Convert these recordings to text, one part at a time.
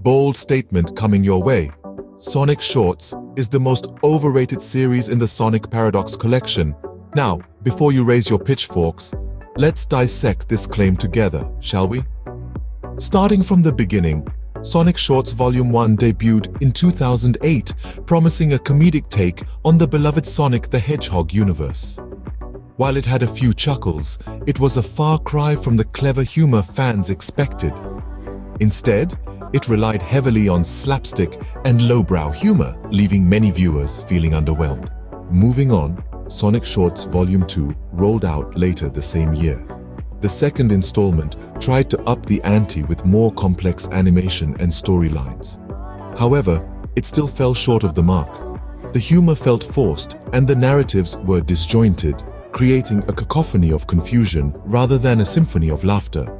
Bold statement coming your way. Sonic Shorts is the most overrated series in the Sonic Paradox collection. Now, before you raise your pitchforks, let's dissect this claim together, shall we? Starting from the beginning, Sonic Shorts Volume 1 debuted in 2008, promising a comedic take on the beloved Sonic the Hedgehog universe. While it had a few chuckles, it was a far cry from the clever humor fans expected. Instead, it relied heavily on slapstick and lowbrow humor, leaving many viewers feeling underwhelmed. Moving on, Sonic Shorts Volume 2 rolled out later the same year. The second installment tried to up the ante with more complex animation and storylines. However, it still fell short of the mark. The humor felt forced and the narratives were disjointed, creating a cacophony of confusion rather than a symphony of laughter.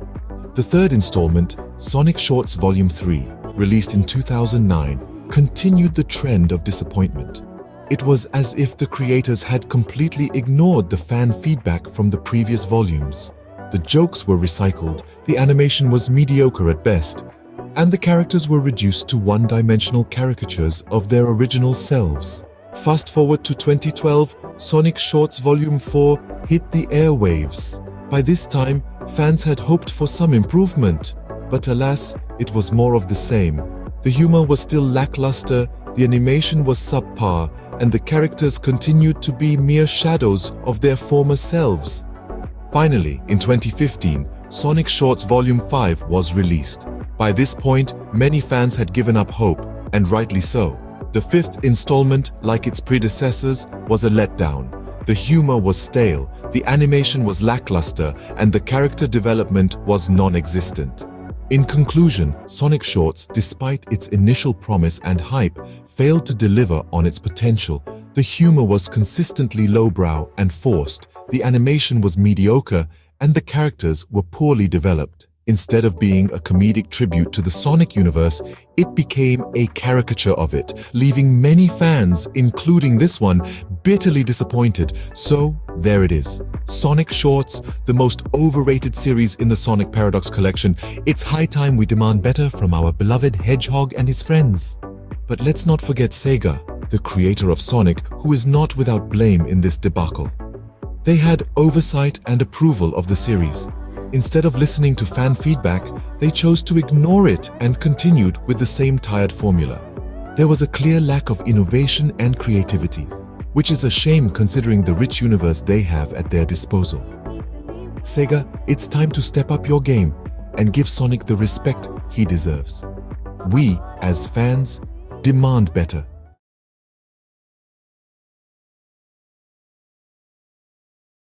The third installment, Sonic Shorts Volume 3, released in 2009, continued the trend of disappointment. It was as if the creators had completely ignored the fan feedback from the previous volumes. The jokes were recycled, the animation was mediocre at best, and the characters were reduced to one-dimensional caricatures of their original selves. Fast forward to 2012, Sonic Shorts Volume 4 hit the airwaves. By this time, fans had hoped for some improvement, but alas, it was more of the same. The humor was still lackluster, the animation was subpar, and the characters continued to be mere shadows of their former selves. Finally, in 2015, Sonic Shorts Volume 5 was released. By this point, many fans had given up hope, and rightly so. The fifth installment, like its predecessors, was a letdown. The humor was stale, the animation was lackluster, and the character development was non-existent. In conclusion, Sonic Shorts, despite its initial promise and hype, failed to deliver on its potential. The humor was consistently lowbrow and forced, the animation was mediocre, and the characters were poorly developed. Instead of being a comedic tribute to the Sonic universe, it became a caricature of it, leaving many fans, including this one, bitterly disappointed. So, there it is. Sonic Shorts, the most overrated series in the Sonic Paradox collection. It's high time we demand better from our beloved Hedgehog and his friends. But let's not forget Sega, the creator of Sonic, who is not without blame in this debacle. They had oversight and approval of the series. Instead of listening to fan feedback, they chose to ignore it and continued with the same tired formula. There was a clear lack of innovation and creativity, which is a shame considering the rich universe they have at their disposal. Sega, it's time to step up your game and give Sonic the respect he deserves. We, as fans, demand better.